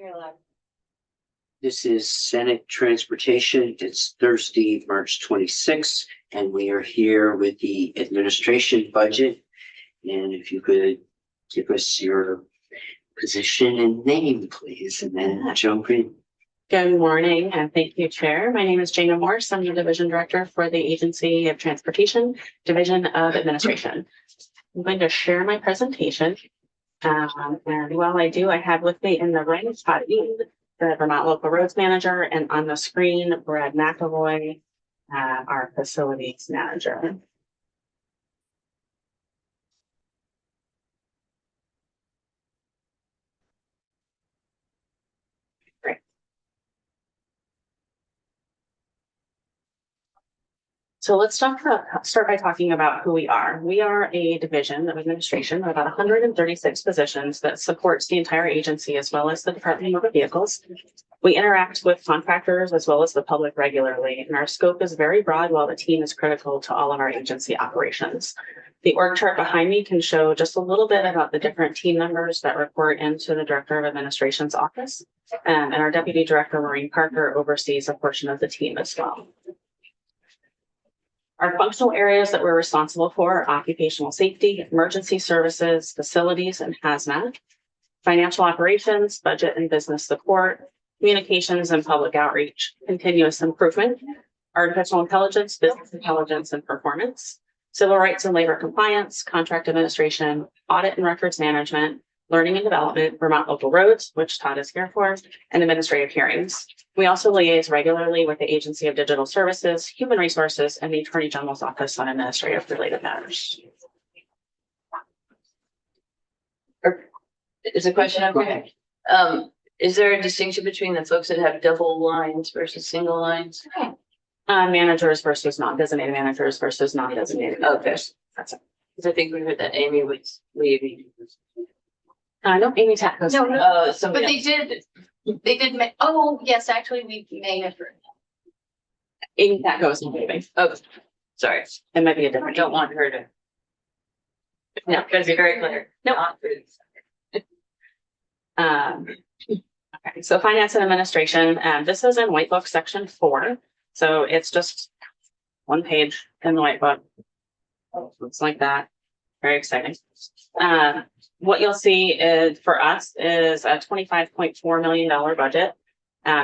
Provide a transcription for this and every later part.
You're allowed. This is Senate Transportation. It's Thursday, March 26th, and we are here with the administration budget. And if you could give us your position and name, please, and then jump in. Good morning, and thank you, Chair. My name is Jana Morse. I'm the Division Director for the Agency of Transportation, Division of Administration. I'm going to share my presentation. And while I do, I have with me in the right Todd Eaton, the Vermont Local Roads Manager, and on the screen, Brad McAvoy, our Facilities Manager. Great. So let's start by talking about who we are. We are a division of administration of about 136 positions that supports the entire agency as well as the Department of Motor Vehicles. We interact with contractors as well as the public regularly, and our scope is very broad while the team is critical to all of our agency operations. The org chart behind me can show just a little bit about the different team members that report into the Director of Administration's office, and our Deputy Director, Maureen Parker, oversees a portion of the team as well. Our functional areas that we're responsible for are occupational safety, emergency services, facilities, and hazmat, financial operations, budget and business support, communications and public outreach, continuous improvement, artificial intelligence, business intelligence and performance, civil rights and labor compliance, contract administration, audit and records management, learning and development, Vermont Local Roads, which Todd is here for, and administrative hearings. We also liaise regularly with the Agency of Digital Services, Human Resources, and the Attorney General's Office on administrative related matters. Is a question okay? Is there a distinction between the folks that have double lines versus single lines? Managers versus non-designated managers versus non-designated. Okay. That's it. Because I think we heard that Amy was leaving. No, Amy Tack goes. No, no. Oh, But somebody they did, oh, yes, actually, we may have heard. Amy Tack goes and leaving. Oh, sorry. It might be a I different. don't want her to. No, because you're very clear. No. Okay, so finance and administration, this is in White Book section 4. So it's just one page in the White Book. Looks like that. Very exciting. What you'll see is for us is a $25.4 million budget.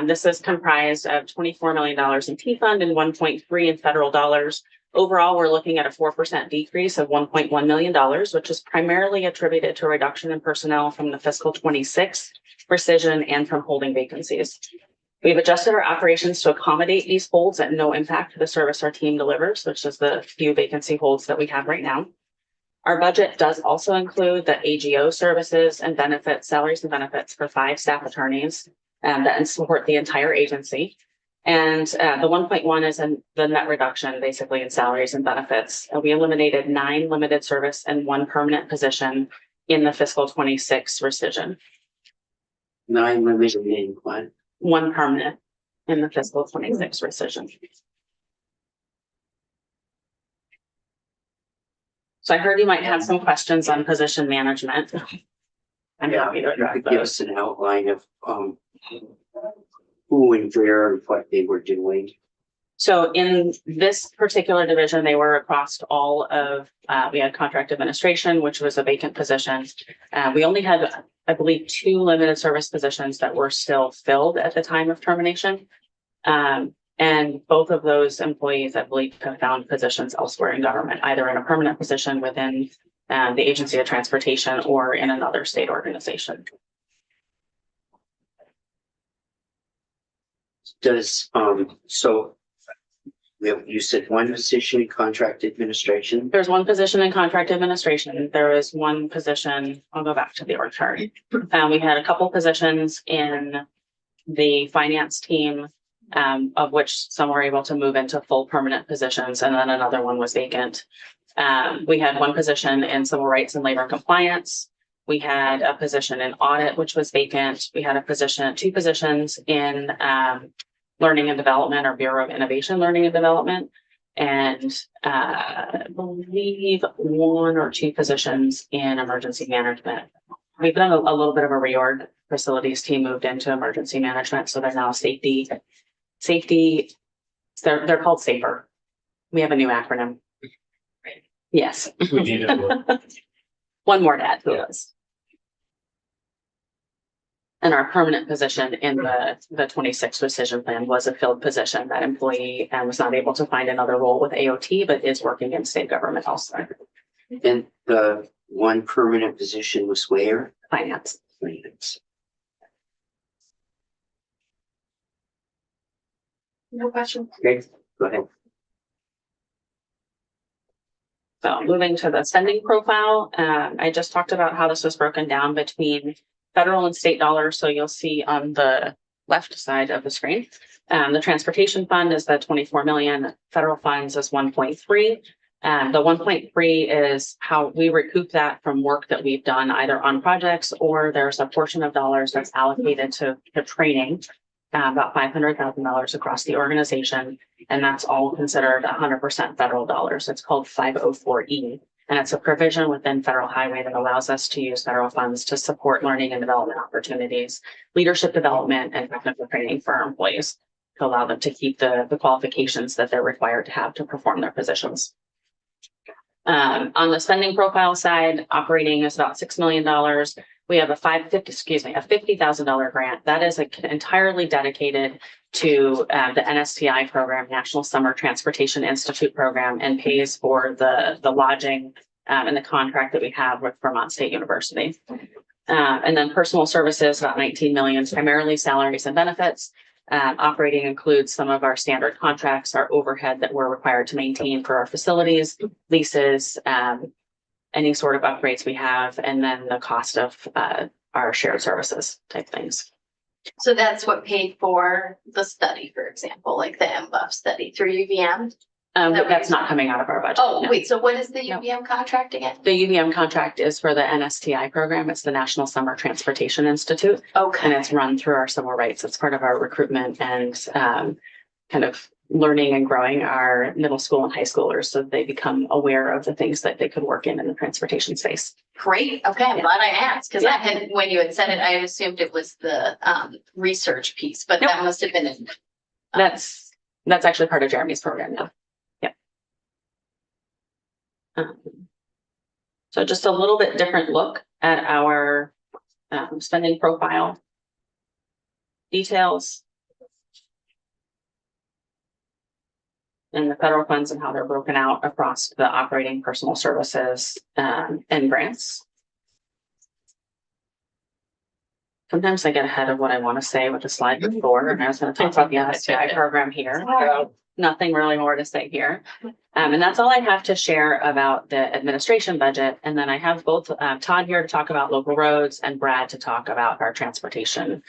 This is comprised of $24 million in T fund and 1.3 in federal dollars. Overall, we're looking at a 4% decrease of $1.1 million, which is primarily attributed to a reduction in personnel from the fiscal 26 rescission and from holding vacancies. We've adjusted our operations to accommodate these holds at no impact to the service our team delivers, which is the few vacancy holds that we have right now. Our budget does also include the AGO services and benefits, salaries and benefits for 5 staff attorneys that support the entire agency. And the 1.1 is in the net reduction, basically in salaries and benefits. We eliminated 9 limited service and 1 permanent position in the fiscal 26 rescission. 9 limited in what? 1 permanent in the fiscal 26 rescission. So I heard you might have some questions on position management. I'm happy to address Give those. us an outline of who and where and what they were doing. So in this particular division, they were across all of, we had contract administration, which was a vacant position. We only had, I believe, 2 limited service positions that were still filled at the time of termination. And both of those employees, I believe, have found positions elsewhere in government, either in a permanent position within the Agency of Transportation or in another state organization. Does, so you said 1 position in contract administration? There's 1 position in contract administration. There is 1 position, I'll go back to the org chart. We had a couple positions in the finance team, of which some were able to move into full permanent positions, and then another one was vacant. We had 1 position in civil rights and labor compliance. We had a position in audit, which was vacant. We had a position, 2 positions in learning and development, or Bureau of Innovation Learning and Development, and I believe 1 or 2 positions in emergency management. we've done a little bit of a reorg. Facilities team moved into emergency management, so they're now safety. They're called SAFER. We have a new acronym. Yes. We need it. One more to add to the list. And our permanent position in the 26 decision plan was a filled position. That employee was not able to find another role with AOT, but is working in state government elsewhere. And the one permanent position was where? Finance. Finance. No question. Okay, go ahead. So moving to the spending profile, I just talked about how this was broken down between federal and state dollars. So you'll see on the left side of the screen, the transportation fund is the 24 million, federal funds is 1.3. The 1.3 is how we recoup that from work that we've done either on projects, or there's a portion of dollars that's allocated to training, about $500,000 across the organization. And that's all considered 100% federal dollars. It's called 504E. And it's a provision within federal highway that allows us to use federal funds to support learning and development opportunities, leadership development, and technical training for our employees to allow them to keep the qualifications that they're required to have to perform their positions. On the spending profile side, operating is about $6 million. We have a $50,000 grant that is entirely dedicated to the NSTI program, National Summer Transportation Institute program, and pays for the lodging and the contract that we have with Vermont State University. And then personal services, about 19 million, primarily salaries and benefits. Operating includes some of our standard contracts, our overhead that we're required to maintain for our facilities, leases, any sort of upgrades we have, and then the cost of our shared services type things. So that's what paid for the study, for example, like the MBUF study through UVM? That's not coming out of our budget. Oh, no. wait, so what is the No. UVM contract again? The UVM contract is for the NSTI program. It's the National Summer Transportation Institute, and Okay, it's run through our civil rights. It's part of our recruitment and kind of learning and growing our middle school and high schoolers so they become aware of the things that they could work in the transportation space. great. Okay, I'm Yeah. glad I asked, because I Yeah. had, when you had said it, I assumed it was the research piece, but Nope. that must have been. That's actually part of Jeremy's program now. Yep. So just a little bit different look at our spending profile details. And the federal funds and how they're broken out across the operating, personal services, and grants. Sometimes I get ahead of what I want to say with the slide before, and I was going to talk about the NSTI program here. So nothing really more to say here. And that's all I have to share about the administration budget. And then I have both Todd here to talk about local roads and Brad to talk about our transportation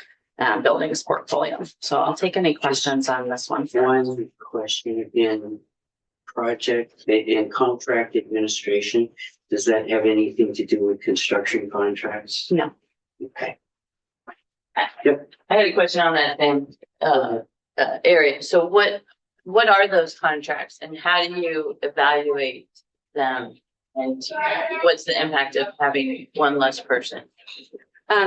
buildings portfolio. So I'll take any questions on this one. One question in contract administration, does that have anything to do with construction contracts? No. Okay. I had a question on that same area. So what are those contracts and how do you evaluate them? And what's the impact of having one less person?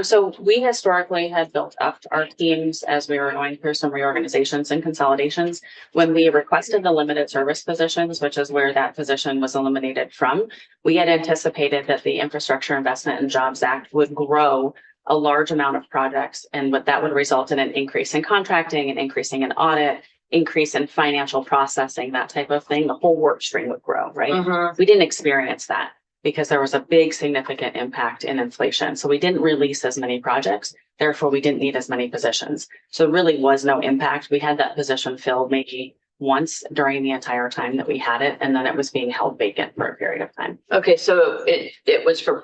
So we historically had built up our teams as we were going through some reorganizations and consolidations. When we requested the limited service positions, which is where that position was eliminated from, we had anticipated that the Infrastructure Investment and Jobs Act would grow a large amount of projects, and what that would result in an increase in contracting, an increasing in audit, increase in financial processing, that type of thing. The whole work stream would grow, right? We didn't experience that because there was a big significant impact in inflation. So we didn't release as many projects. Therefore, we didn't need as many positions. So it really was no impact. We had that position filled maybe once during the entire time that we had it, and then it was being held vacant for a period of time. Okay, so it was for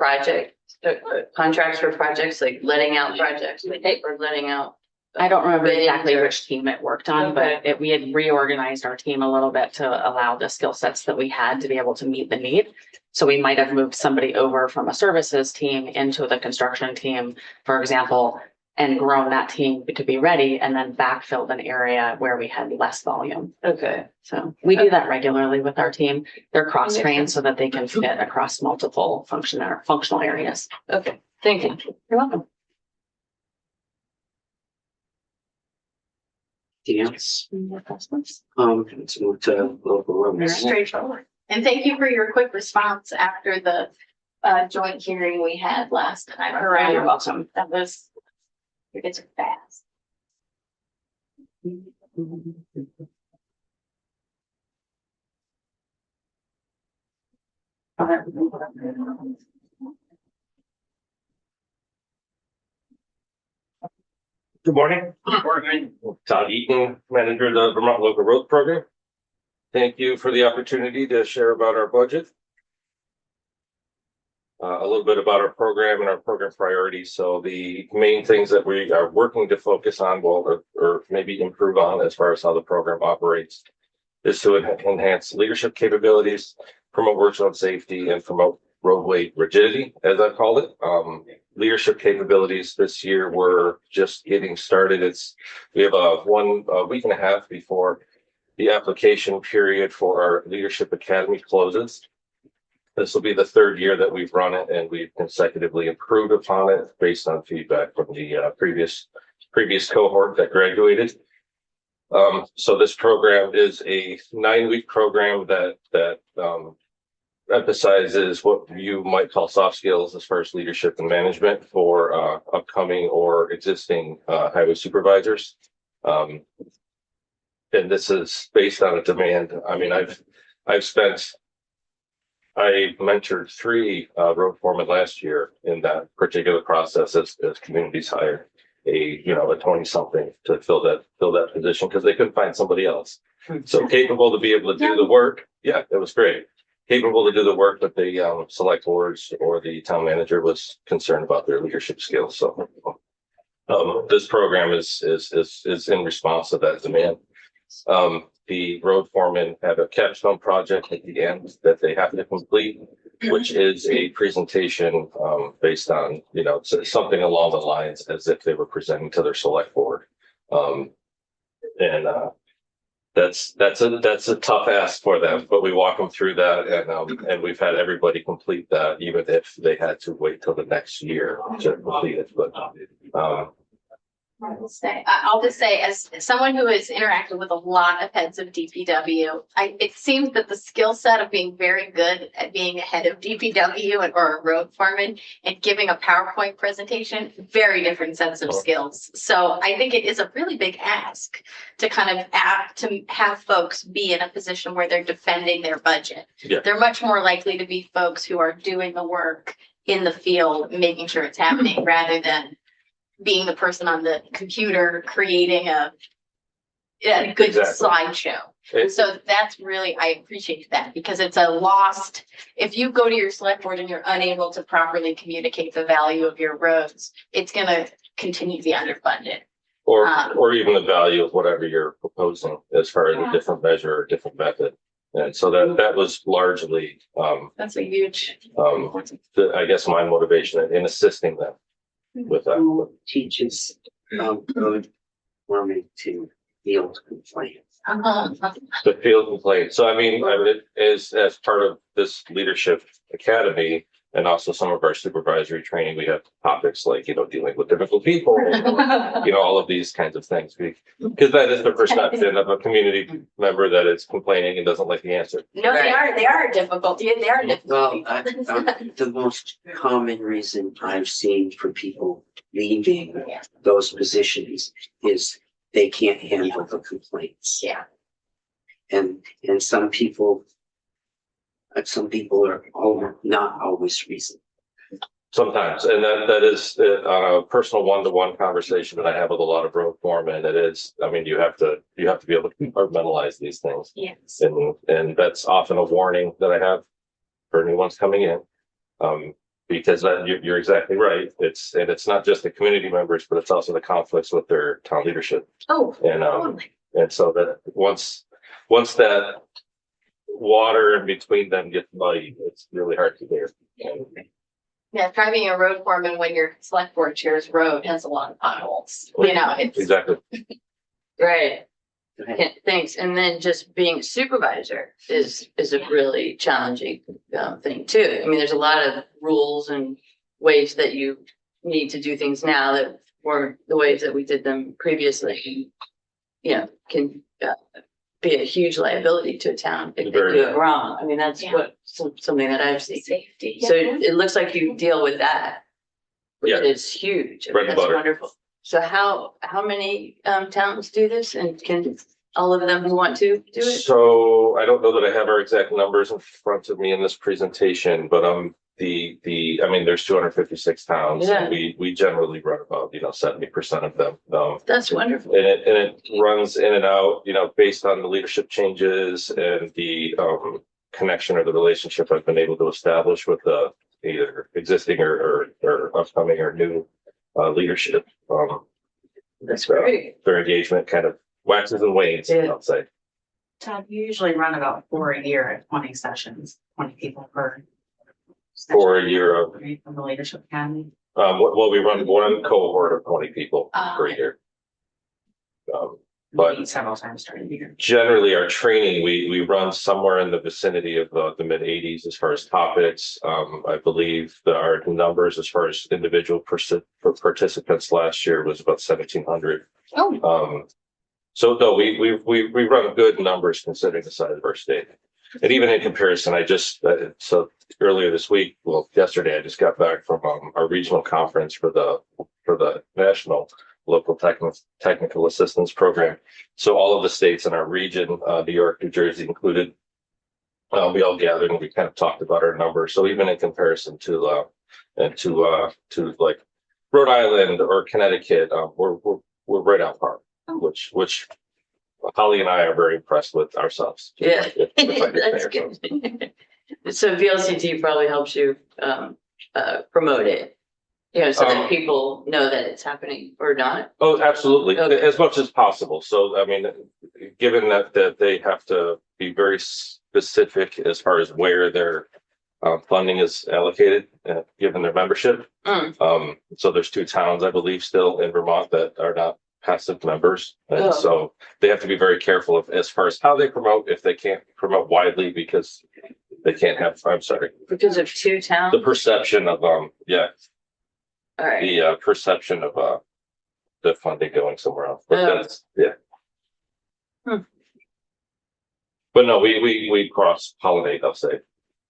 contracts for projects, like letting out projects, or letting out. I don't remember bidding exactly or- which team it worked on, Okay. but we had reorganized our team a little bit to allow the skill sets that we had to be able to meet the need. So we might have moved somebody over from a services team into the construction team, for example, and grown that team to be ready, and then backfilled an area where we had less volume. Okay, So we do that regularly with our team. They're cross-trained so that they can fit across multiple functional areas. okay, Thank you. You're welcome. Anything else? More questions? Let's move to local roads. Straightforward. And thank you for your quick response after the joint hearing we had last time. Around, you're welcome. That was, it's fast. Good morning. Todd Eaton, manager of the Vermont Local Road Program. Thank you for the opportunity to share about our budget. A little bit about our program and our program priorities. So the main things that we are working to focus on, or maybe improve on as far as how the program operates, is to enhance leadership capabilities, promote work zone safety, and promote roadway rigidity, as I call it. Leadership capabilities this year, we're just getting started. We have a week and a half before the application period for our Leadership Academy closes. This will be the third year that we've run it, and we've consecutively improved upon it based on feedback from the previous cohort that graduated. So this program is a 9-week program that emphasizes what you might call soft skills as far as leadership and management for upcoming or existing highway supervisors. And this is based on a demand. I mean, I mentored 3 road foremen last year in that particular process as communities hired a 20-something to fill that position because they couldn't find somebody else. So capable to be able to do the work. Yeah, it was great. Capable to do the work, but the select boards or the town manager was concerned about their leadership skills. So this program is in response to that demand. The road foremen have a capstone project at the end that they have to complete, which is a presentation based on something along the lines as if they were presenting to their select board. That's a tough ask for them, but we walk them through that, and we've had everybody complete that, even if they had to wait till the next year to complete it. But I'll just say, as someone who has interacted with a lot of heads of DPW, it seems that the skill set of being very good at being a head of DPW or a road foreman and giving a PowerPoint presentation, very different sets of skills. So I think it is a really big ask to have folks be in a position where they're defending their budget. Yeah. They're much more likely to be folks who are doing the work in the field, making sure it's happening, rather than being the person on the computer creating a good slideshow. So that's really, I appreciate that, because it's a lost, if you go to your select board and you're unable to properly communicate the value of your roads, it's going to continue to be underfunded. Or even the value of whatever you're proposing as far as a different measure or different method. And so that was largely That's a huge I guess my motivation in assisting them with that. Who teaches road foreman to field complaints? The field complaint. So I mean, as part of this leadership academy and also some of our supervisory training, we have topics like, dealing with difficult people, all of these kinds of things. Because that is the perception of a community member that is complaining and doesn't like the answer. No, they are difficult. They are difficult. Well, the most common reason I've seen for people leaving those positions is they can't handle the complaints. Yeah. And some people are not always reasonable. Sometimes, and that is on a personal one-to-one conversation that I have with a lot of road foremen. It is, I mean, you have to be able to compartmentalize these things. Yes. And that's often a warning that I have for new ones coming in. Because you're exactly right. It's not just the community members, but it's also the conflicts with their town leadership. Oh, And so that once that water in between them gets muddy, it's really hard to bear. yeah. Driving a road foreman when your select board chair's road has a lot of potholes. It's Exactly. Right. Go ahead. Thanks. And then just being a supervisor is a really challenging thing too. I mean, there's a lot of rules and ways that you need to do things now that weren't the ways that we did them previously, can be a huge liability to a town if they do it wrong. I mean, that's Yeah. what, something that I've seen. Safety. So it looks like you deal with that, which Yeah. is huge. I mean, Bread and that's butter. wonderful. So how many towns do this, and can all of them who want to do it? So I don't know that I have our exact numbers in front of me in this presentation, but I mean, there's 256 towns. Yeah. And we generally run about, 70% of them. That's wonderful. And it runs in and out, based on the leadership changes and the connection or the relationship I've been able to establish with the either existing or upcoming or new leadership. That's great. Their engagement kind of waxes and wanes, Yeah. I'll say. Todd, you usually run about 4 a year at 20 sessions, 20 people per. For a year of, Right, from the Leadership Academy. well, we run one cohort of 20 people per year. But- We meet several times during the year. Generally, our training, we run somewhere in the vicinity of the mid-80s as far as topics. I believe that our numbers as far as individual participants last year was about 1,700. Oh, So no, we run good numbers considering the size of our state. And even in comparison, so earlier this week, well, yesterday, I just got back from our regional conference for the national local technical assistance program. So all of the states in our region, New York, New Jersey included, we all gathered and we kind of talked about our numbers. So even in comparison to like Rhode Island or Connecticut, we're right on par, which Holly and I are very impressed with ourselves. Yeah, If I can say that's ourselves. good. So VLCT probably helps you promote it, so that people know that it's happening or not. Oh, absolutely, Okay. as much as possible. So, I mean, given that they have to be very specific as far as where their funding is allocated, given their membership. Mm. So there's 2 towns, I believe, still in Vermont that are not passive members. And Oh. so they have to be very careful of as far as how they promote, if they can't promote widely because they can't have, I'm sorry, Because of 2 towns? the perception of, All right. the perception of the funding going somewhere else. But Oh. that's, yeah. Hmm. But no, we cross pollinate, I'll say.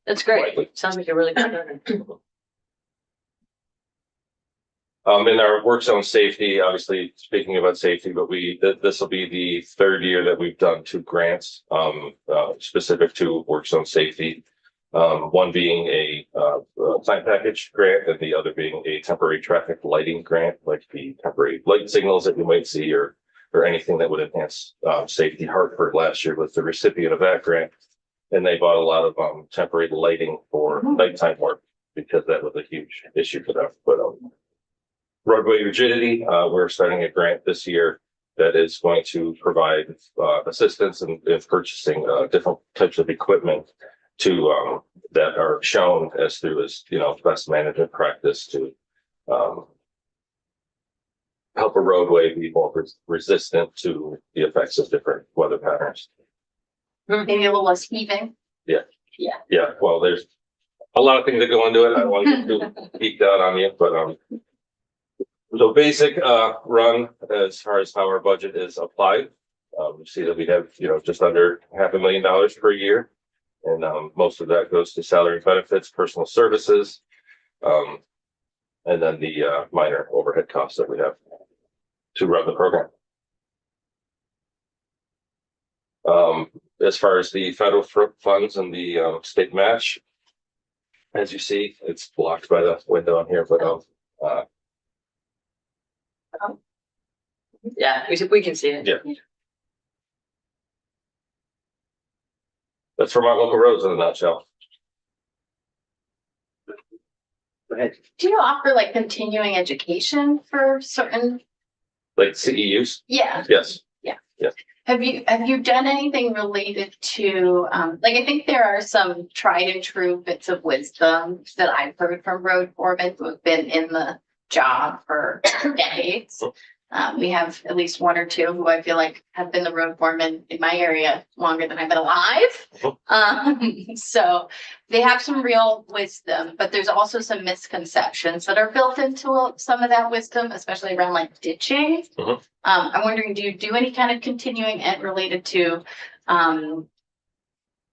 That's great. Widely. Sounds like a really good program. In our work zone safety, obviously speaking about safety, but this will be the 3rd year that we've done 2 grants, specific to work zone safety. One being a sign package grant and the other being a temporary traffic lighting grant, like the temporary light signals that you might see or anything that would enhance safety. Hartford last year was the recipient of that grant. And they bought a lot of temporary lighting for nighttime work because that was a huge issue for them. But roadway rigidity, we're starting a grant this year that is going to provide assistance in purchasing different types of equipment to that are shown as best management practice to help a roadway be more resistant to the effects of different weather patterns. maybe a little less heaving. Yeah, well, there's a lot of things that go into it. I don't want to get too geeked out on you, but so basic run as far as how our budget is applied. You see that we have, just under $500,000 per year. And most of that goes to salary and benefits, personal services, and then the minor overhead costs that we have to run the program. As far as the federal funds and the state match, as you see, it's blocked by the window on here, but Yeah, we can see it. Yeah. That's Vermont local roads in a nutshell. Go ahead. Do you offer like continuing education for certain? Like CEUs? Yeah. Yes. Have you done anything related to, like, I think there are some tried and true bits of wisdom that I've heard from road foremen who have been in the job for decades. We have at least one or two who I feel like have been the road foreman in my area longer than I've been alive. So they have some real wisdom, but there's also some misconceptions that are built into some of that wisdom, especially around like ditching. Mhm. I'm wondering, do you do any kind of continuing ed related to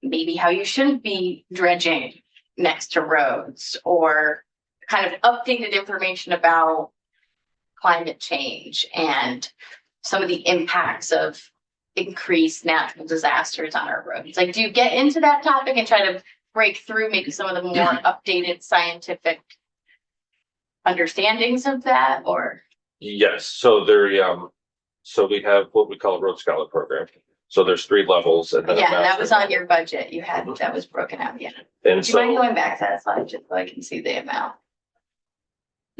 maybe how you shouldn't be dredging next to roads, or kind of updated information about climate change and some of the impacts of increased natural disasters on our roads? Like, do you get into that topic and try to break through maybe some of the more updated scientific understandings of that, or? Yes, so so we have what we call a Road Scholar program. So there's 3 levels. And then a Yeah, that master was on level. your budget. You had, that was broken out, yeah. And Do you mind so, going back to that slide just so I can see the amount?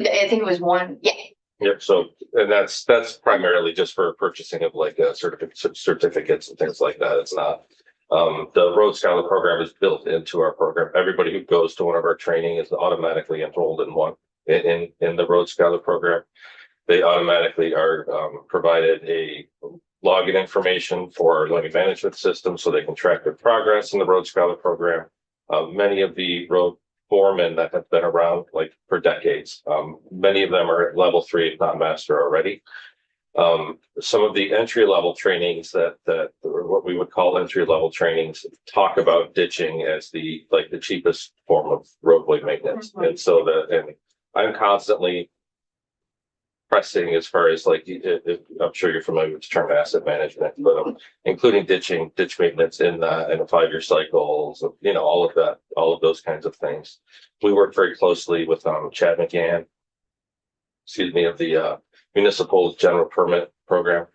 I think it was one, yeah. yep, so, and that's primarily just for purchasing of like certificates and things like that. It's not. The Road Scholar program is built into our program. Everybody who goes to one of our training is automatically enrolled in one, in the Road Scholar program. They automatically are provided a login information for our levee management system so they can track their progress in the Road Scholar program. Many of the road foremen that have been around like for decades, many of them are at level 3, if not master already. Some of the entry level trainings that or what we would call entry level trainings talk about ditching as the cheapest form of roadway maintenance. And so and I'm constantly pressing as far as like, I'm sure you're familiar with the term asset management, but including ditch maintenance in the 5-year cycles, all of those kinds of things. We work very closely with Chad McGann, of the municipal general permit program.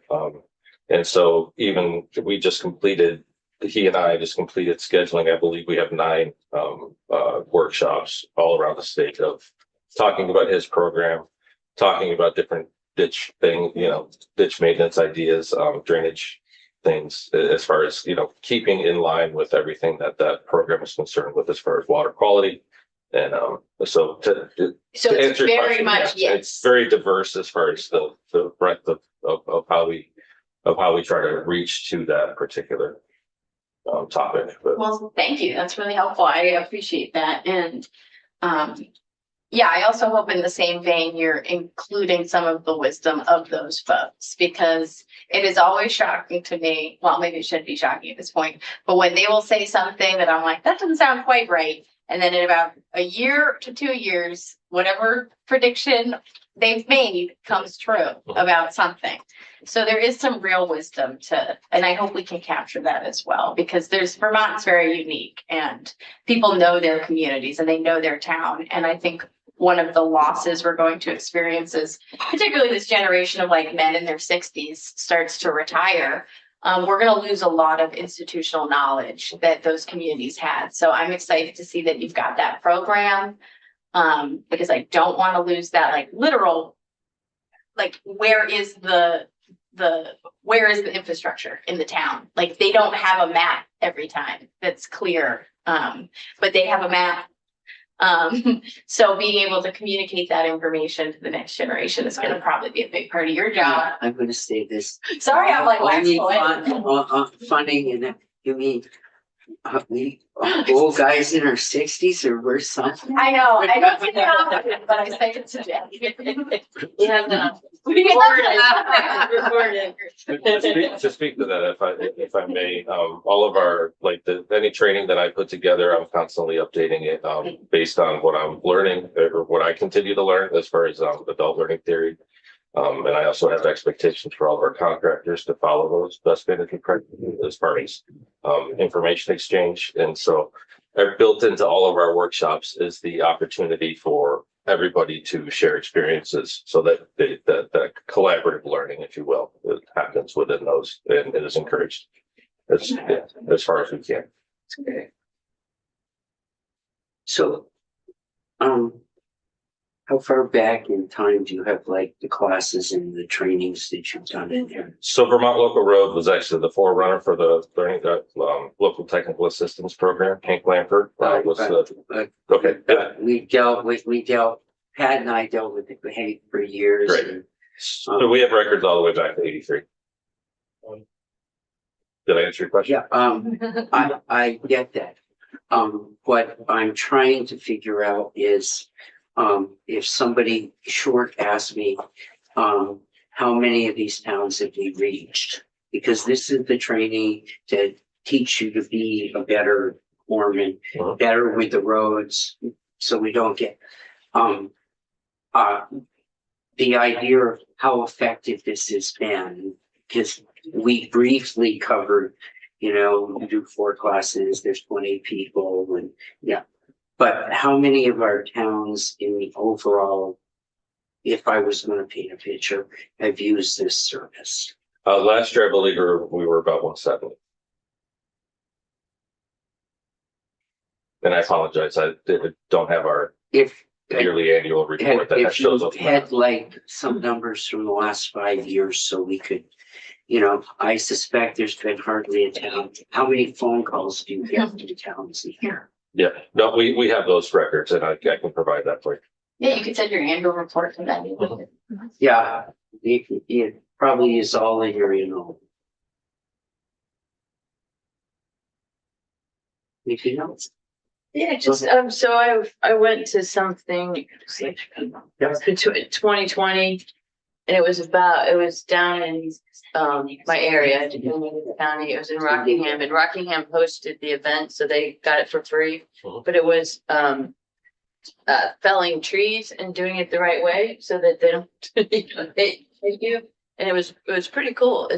And so even he and I just completed scheduling. I believe we have 9 workshops all around the state of talking about his program, talking about different ditch maintenance ideas, drainage things, as far as, keeping in line with everything that program is concerned with as far as water quality. And so to So to it's answer your very question, much, yes, it's very diverse as far as the breadth of how we try to reach to that particular topic. But well, thank you. That's really helpful. I appreciate that. And yeah, I also hope in the same vein, you're including some of the wisdom of those folks, because it is always shocking to me. Well, maybe it shouldn't be shocking at this point, but when they will say something that I'm like, that doesn't sound quite right. And then in about a year to 2 years, whatever prediction they've made comes true about something. So there is some real wisdom and I hope we can capture that as well, because Vermont's very unique and people know their communities and they know their town. And I think one of the losses we're going to experience is, particularly this generation of like men in their 60s starts to retire. We're going to lose a lot of institutional knowledge that those communities had. So I'm excited to see that you've got that program, because I don't want to lose that like literal, like where is the infrastructure in the town? Like they don't have a map every time that's clear, but they have a map. So being able to communicate that information to the next generation is going to probably be a big part of your job. I'm gonna say this. Sorry, I'm like, Only wax funding, and you mean, we old guys in our 60s or worse something? I know, I don't say it often, but I say it to Jen. We have the We recorded. to speak to that, if I may, all of our, any training that I put together, I'm constantly updating it, based on what I'm learning or what I continue to learn as far as, adult learning theory. And I also have expectations for all of our contractors to follow those best management practices as far as, information exchange. And so built into all of our workshops is the opportunity for everybody to share experiences, so that that collaborative learning, if you will, that happens within those, and it is encouraged as far as we can. Okay. So, how far back in time do you have like the classes and the trainings that you've done in there? So Vermont Local Road was actually the forerunner for the learning local technical assistance program. Hank Lampert was okay. We dealt, Pat and I dealt with Hank for years. Great. And So we have records all the way back to 83. Did I answer your question? Yeah, I get that. What I'm trying to figure out is, if somebody short asked me, how many of these towns have we reached? Because this is the training to teach you to be a better foreman, better with the roads, so we don't get, the idea of how effective this has been, because we briefly covered, you do 4 classes, there's 20 people and yeah. But how many of our towns in the overall, if I was going to paint a picture, have used this service? Last year, I believe we were about 170. And I apologize, I don't have our If yearly annual report that if shows you up. had like some numbers from the last 5 years, so we could, I suspect there's been hardly a town. How many phone calls do you get to towns a year? Yeah, no, we have those records and I can provide that for you. Yeah, you could send your annual report to that. Yeah, it probably is all in your, Anything else? Yeah, just, so I went to something, between 2020. And it was down in, my area, Dominion County, it was in Rockingham, and Rockingham hosted the event, so they got it for free. But it was, felling trees and doing it the right way, so that they don't, hit you. And it was pretty cool.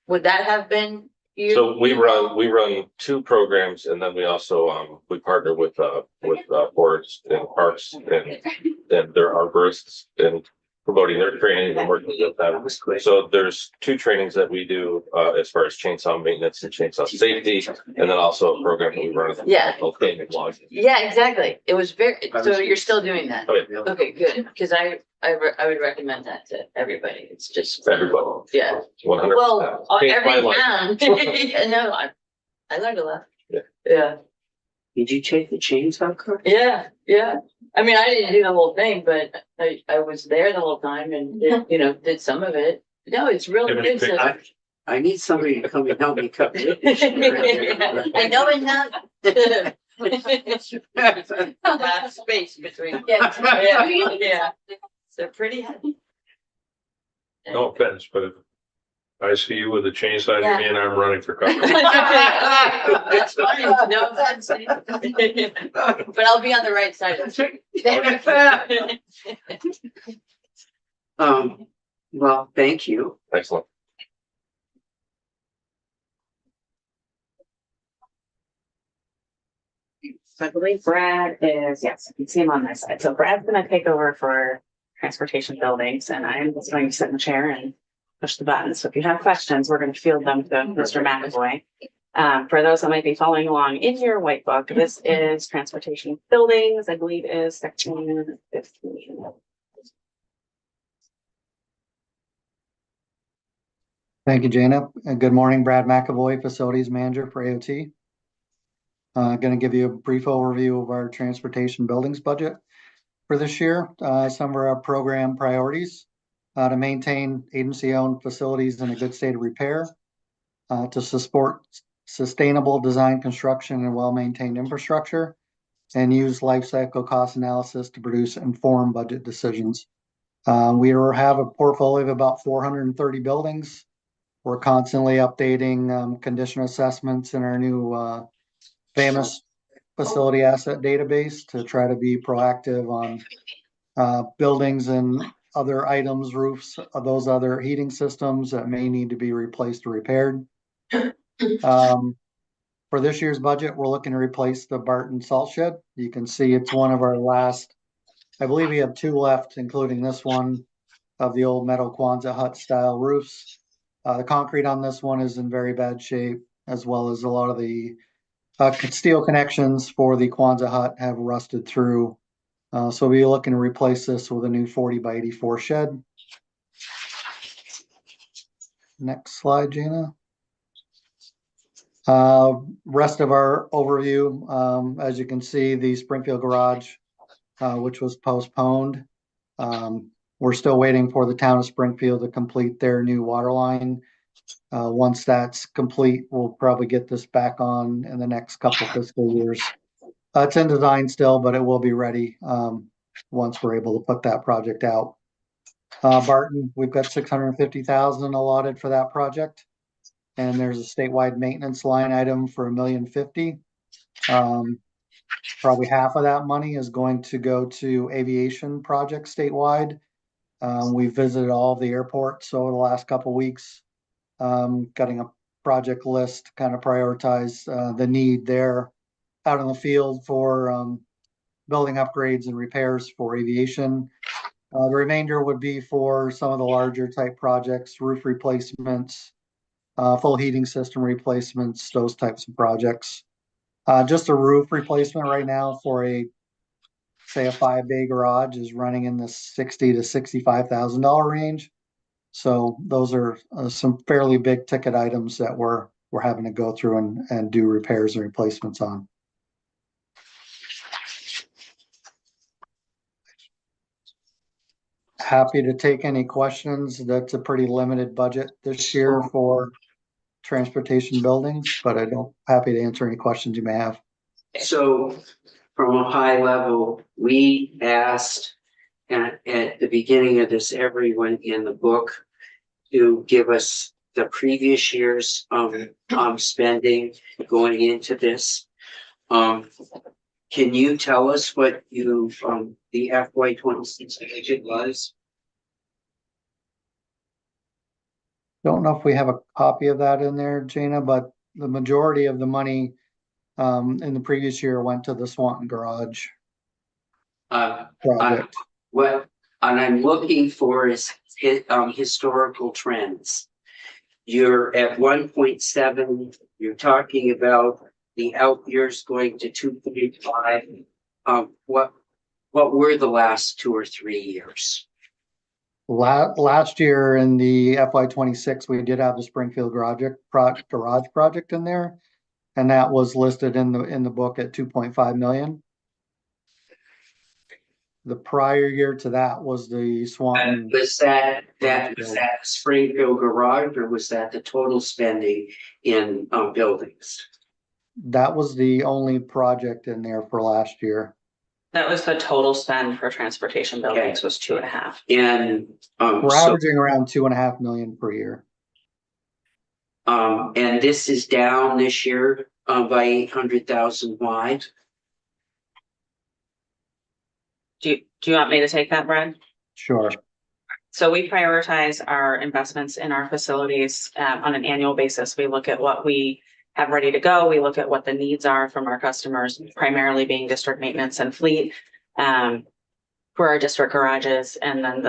Would that have been you? So we run 2 programs and then we also, we partner with boards and parks and their arborists and promoting their training and working with them. That was quick. So there's 2 trainings that we do, as far as chainsaw maintenance and chainsaw safety, and then also a program that we run. Yeah. Okay, logging. Yeah, exactly. It was so you're still doing that? Oh, yeah. Okay, good, because I would recommend that to everybody. It's just. Everybody. Yeah. 100%. Well, Changed my every life. town. Yeah, no, I learned a lot. Yeah. Yeah, Did you take the chainsaw course? yeah. I mean, I didn't do the whole thing, but I was there the whole time and did some of it. No, it's really Yeah, good. but to- I need somebody to come and help me cut. I know enough. Have space between. Yeah. They're pretty heavy. No offense, but if I see you with a chainsaw in your hand, I'm running for cover. That's fine, no offense. But I'll be on the right side of the street. Well, thank you. Excellent. So I believe Brad is, yes, you can see him on this side. So Brad's gonna take over for transportation buildings and I'm just going to sit in the chair and push the buttons. So if you have questions, we're gonna field them to Mr. McAvoy. For those that might be following along in your white book, this is transportation buildings, I believe is section 15. Thank you, Jana. And good morning, Brad McAvoy, Facilities Manager for AOT. Going to give you a brief overview of our transportation buildings budget for this year. Some of our program priorities to maintain agency-owned facilities in a good state of repair, to support sustainable design, construction, and well-maintained infrastructure, and use life cycle cost analysis to produce informed budget decisions. We have a portfolio of about 430 buildings. We're constantly updating condition assessments in our new famous facility asset database to try to be proactive on buildings and other items, roofs, those other heating systems that may need to be replaced or repaired. For this year's budget, we're looking to replace the Barton salt shed. You can see it's one of our last, I believe we have 2 left, including this one of the old metal Quonset hut style roofs. The concrete on this one is in very bad shape, as well as a lot of the steel connections for the Quonset hut have rusted through. So we'll be looking to replace this with a new 40 by 84 shed. Next slide, Jana. Rest of our overview, as you can see, the Springfield garage, which was postponed. We're still waiting for the town of Springfield to complete their new water line. Once that's complete, we'll probably get this back on in the next couple fiscal years. It's in design still, but it will be ready once we're able to put that project out. Barton, we've got 650,000 allotted for that project. And there's a statewide maintenance line item for $1,050,000. Probably half of that money is going to go to aviation projects statewide. We visited all the airports over the last couple weeks, getting a project list, kind of prioritize the need there out in the field for building upgrades and repairs for aviation. The remainder would be for some of the larger type projects, roof replacements, full heating system replacements, those types of projects. Just a roof replacement right now for say a 5-bay garage is running in the $60,000 to $65,000 range. So those are some fairly big ticket items that we're having to go through and do repairs and replacements on. Happy to take any questions. That's a pretty limited budget this year for transportation buildings, but happy to answer any questions you may have. So from a high level, we asked at the beginning of this, everyone in the book to give us the previous year's spending going into this. Can you tell us what the FY26 budget was? Don't know if we have a copy of that in there, Jana, but the majority of the money in the previous year went to the Swanton Garage project. What I'm looking for is historical trends. You're at 1.7, you're talking about the out years going to 2.5. What were the last 2 or 3 years? Last year in the FY26, we did have the Springfield garage project in there, and that was listed in the book at 2.5 million. The prior year to that was the Swanton. Was that Springfield garage, or was that the total spending in buildings? That was the only project in there for last year. That was the total spend for transportation buildings was 2.5. And we're averaging around 2.5 million per year. And this is down this year by 800,000 wide. Do you want me to take that, Brad? Sure. So we prioritize our investments in our facilities on an annual basis. We look at what we have ready to go. We look at what the needs are from our customers, primarily being district maintenance and fleet for our district garages, and then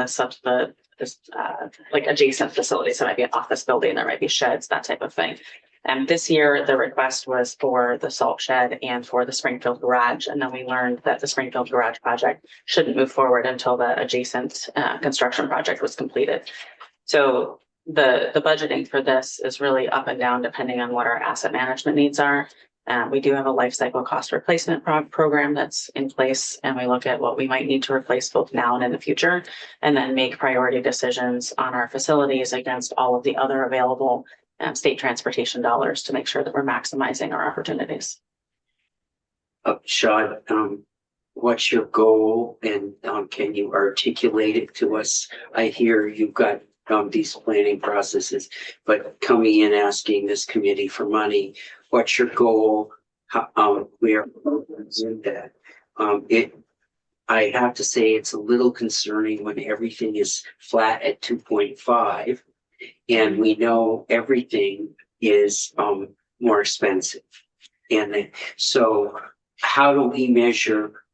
like adjacent facilities. So it might be an office building, there might be sheds, that type of thing. And this year, the request was for the salt shed and for the Springfield garage. And then we learned that the Springfield garage project shouldn't move forward until the adjacent construction project was completed. So the budgeting for this is really up and down depending on what our asset management needs are. We do have a life cycle cost replacement program that's in place, and we look at what we might need to replace both now and in the future, and then make priority decisions on our facilities against all of the other available state transportation dollars to make sure that we're maximizing our opportunities. Sean, what's your goal, and can you articulate it to us? I hear you've got these planning processes, but coming in asking this committee for money, what's your goal? Where in that? I have to say it's a little concerning when everything is flat at 2.5, and we know everything is more expensive. And so how do we measure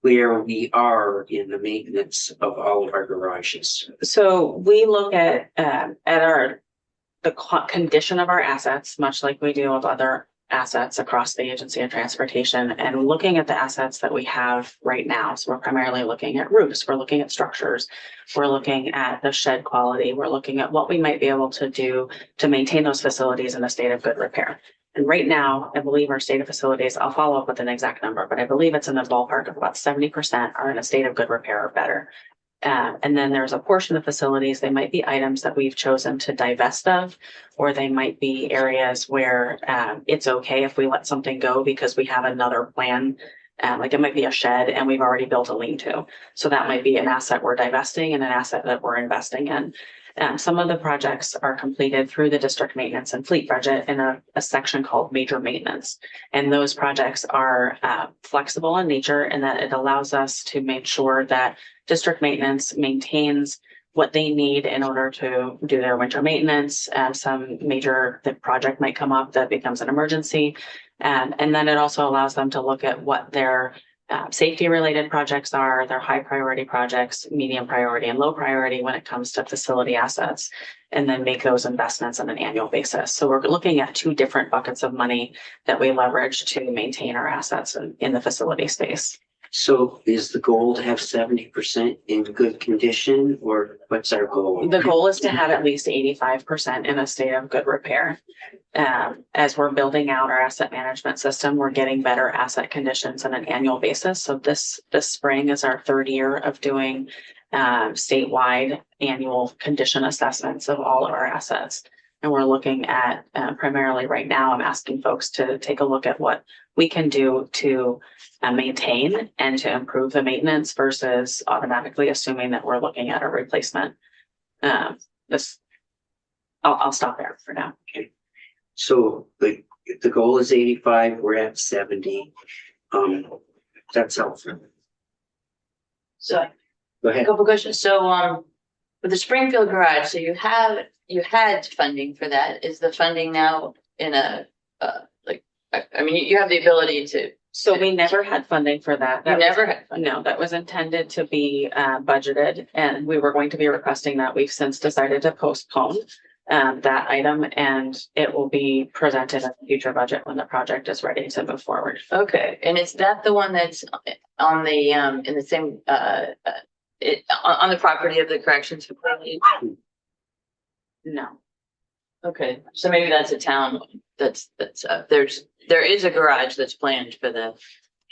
where we are in the maintenance of all of our garages? So we look at the condition of our assets, much like we do of other assets across the Agency of Transportation, and looking at the assets that we have right now. So we're primarily looking at roofs, we're looking at structures, we're looking at the shed quality, we're looking at what we might be able to do to maintain those facilities in a state of good repair. And right now, I believe our state of facilities, I'll follow up with an exact number, but I believe it's in the ballpark of about 70% are in a state of good repair or better. And then there's a portion of facilities, they might be items that we've chosen to divest of, or they might be areas where it's okay if we let something go because we have another plan. Like it might be a shed and we've already built a lean-to. So that might be an asset we're divesting and an asset that we're investing in. Some of the projects are completed through the district maintenance and fleet budget in a section called major maintenance. And those projects are flexible in nature and that it allows us to make sure that district maintenance maintains what they need in order to do their winter maintenance. Some major the project might come up that becomes an emergency. And then it also allows them to look at what their safety related projects are, their high priority projects, medium priority and low priority when it comes to facility assets, and then make those investments on an annual basis. So we're looking at two different buckets of money that we leverage to maintain our assets in the facility space. So is the goal to have 70% in good condition, or what's our goal? The goal is to have at least 85% in a state of good repair. As we're building out our asset management system, we're getting better asset conditions on an annual basis. So this spring is our third year of doing statewide annual condition assessments of all of our assets. And we're looking at primarily right now, I'm asking folks to take a look at what we can do to maintain and to improve the maintenance versus automatically assuming that we're looking at a replacement. I'll stop there for now. Okay. So the goal is 85, we're at 70. That's helpful. So Go a ahead. couple questions. So, with the Springfield garage, so you had funding for that. Is the funding now in a, I mean, you have the ability to, So we never had funding for that. you never had, No, that was intended to be budgeted and we were going to be requesting that. We've since decided to postpone that item and it will be presented in the future budget when the project is ready to move forward. okay. And is that the one that's on the, in the same, on the property of the corrections facility? No. Okay, so maybe that's a town one. There is a garage that's planned for the,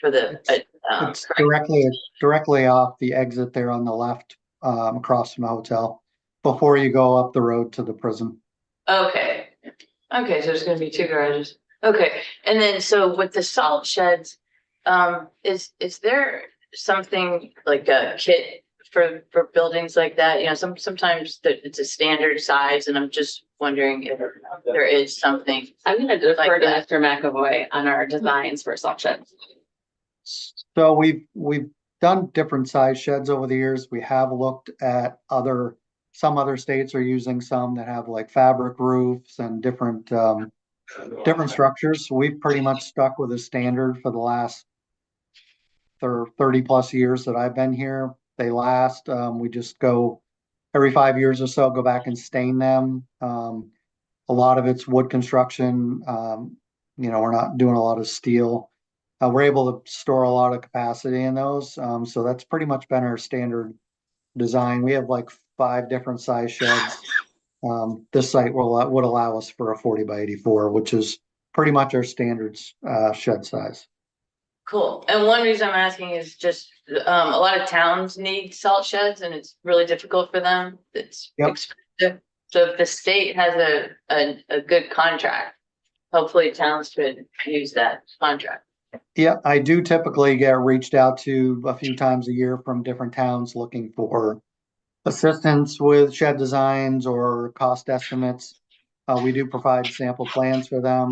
It's directly off the exit there on the left, across from the hotel, before you go up the road to the prison. okay. Okay, so there's gonna be two garages. Okay, and then so with the salt sheds, is there something like a kit for buildings like that? You know, sometimes it's a standard size and I'm just wondering if there is something. I'm gonna defer Like to that. Mr. McAvoy on our designs for salt sheds. So we've done different size sheds over the years. We have looked at some other states are using some that have like fabric roofs and different structures. We've pretty much stuck with a standard for the last 30 plus years that I've been here. They last. We just go every 5 years or so, go back and stain them. A lot of it's wood construction. We're not doing a lot of steel. We're able to store a lot of capacity in those. So that's pretty much been our standard design. We have like 5 different size sheds. This site would allow us for a 40 by 84, which is pretty much our standard shed size. Cool. And one reason I'm asking is just, a lot of towns need salt sheds and it's really difficult for them. It's Yep. expensive. So if the state has a good contract, hopefully towns could use that contract. Yeah, I do typically get reached out to a few times a year from different towns looking for assistance with shed designs or cost estimates. We do provide sample plans for them.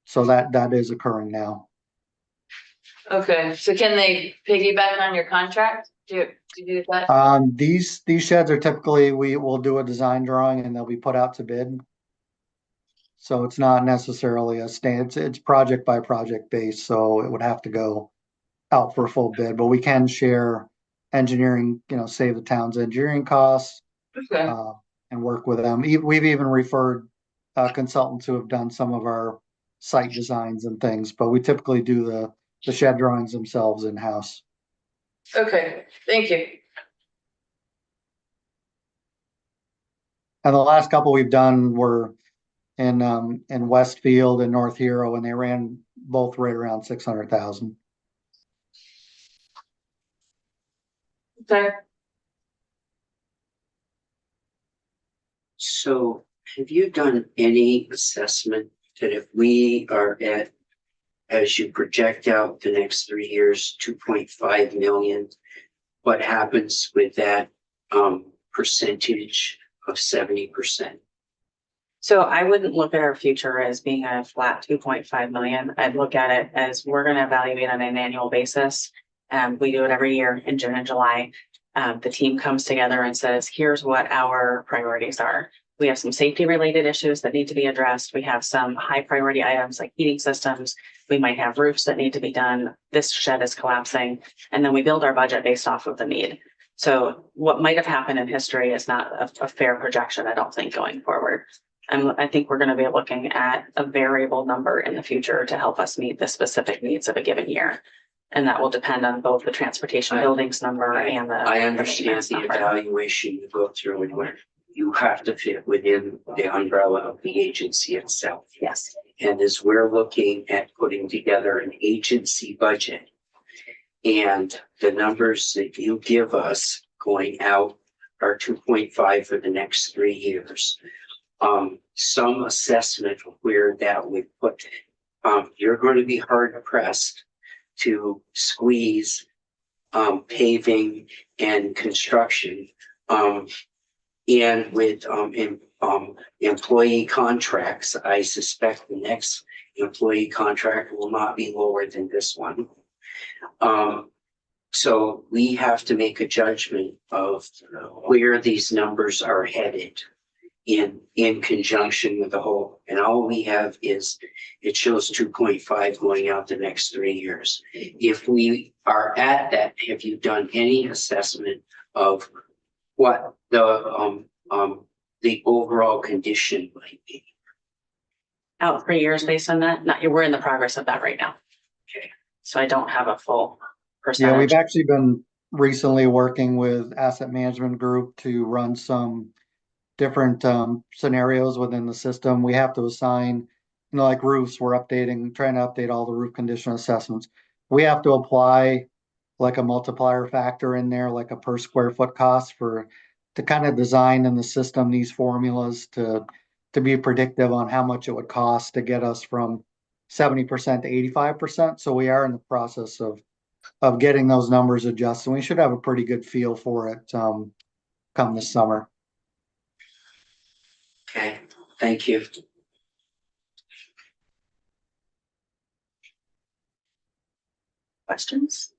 So that is occurring now. Okay, so can they piggyback on your contract? Do you do that? These sheds are typically, we will do a design drawing and they'll be put out to bid. So it's not necessarily it's project by project based, so it would have to go out for a full bid, but we can share engineering, save the town's engineering costs, Okay, and work with them. We've even referred consultants who have done some of our site designs and things, but we typically do the shed drawings themselves in-house. okay, thank you. And the last couple we've done were in Westfield and North Hero, and they ran both right around 600,000. Okay. So have you done any assessment that if we are at, as you project out the next 3 years, 2.5 million, what happens with that percentage of 70%? So I wouldn't look at our future as being a flat 2.5 million. I'd look at it as we're gonna evaluate on an annual basis. We do it every year in June and July. The team comes together and says, here's what our priorities are. We have some safety related issues that need to be addressed. We have some high priority items like heating systems. We might have roofs that need to be done. This shed is collapsing. And then we build our budget based off of the need. So what might have happened in history is not a fair projection, I don't think, going forward. I think we're going to be looking at a variable number in the future to help us meet the specific needs of a given year. And that will depend on both the transportation buildings number and the. I understand the number. evaluation you go through and where you have to fit within the umbrella of the agency itself. Yes. And as we're looking at putting together an agency budget and the numbers that you give us going out are 2.5 for the next 3 years. Some assessment of where that would put, you're going to be hard pressed to squeeze paving and construction. And with employee contracts, I suspect the next employee contract will not be lower than this one. So we have to make a judgment of where these numbers are headed in conjunction with the whole. And all we have is, it shows 2.5 going out the next 3 years. If we are at that, have you done any assessment of what the overall condition might be? Out 3 years based on that? Not, we're in the progress of that right now. Okay. So I don't have a full Yeah, we've percentage. actually been recently working with Asset Management Group to run some different scenarios within the system. We have to assign, like roofs, we're trying to update all the roof condition assessments. We have to apply like a multiplier factor in there, like a per square foot cost to kind of design in the system these formulas to be predictive on how much it would cost to get us from 70% to 85%. So we are in the process of getting those numbers adjusted. We should have a pretty good feel for it come this summer. Okay, thank you. Questions?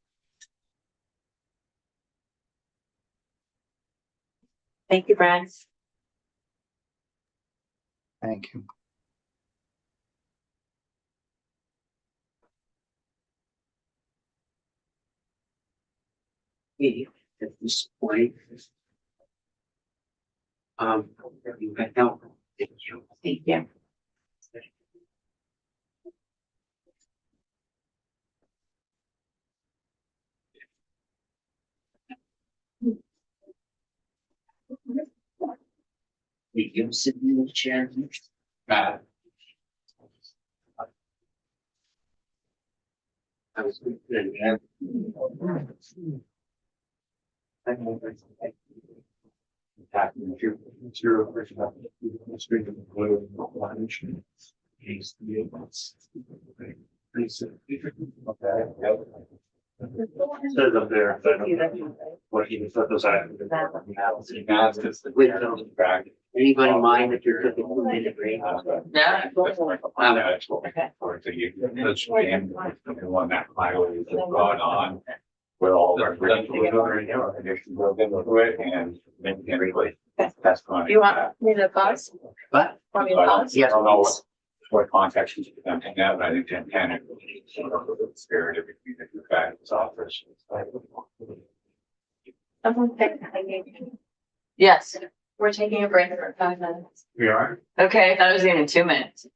Thank you, Brad. Thank you. At this point, you can help. Thank you. Thank you. You sit in the chair. I was gonna Says up there, what you put those out. Anybody mind if you're cooking food in the green? Yeah. That's the one that finally brought on. With all our. And then everybody, that's fine. You want me to pause? But, Want me to pause? yes, I don't know please. what context you can take that, but I think Jen Tanner really sort of the spirit of between the two guys' office. Yes. We're taking a break for 5 minutes. We are? Okay, that was even 2 minutes.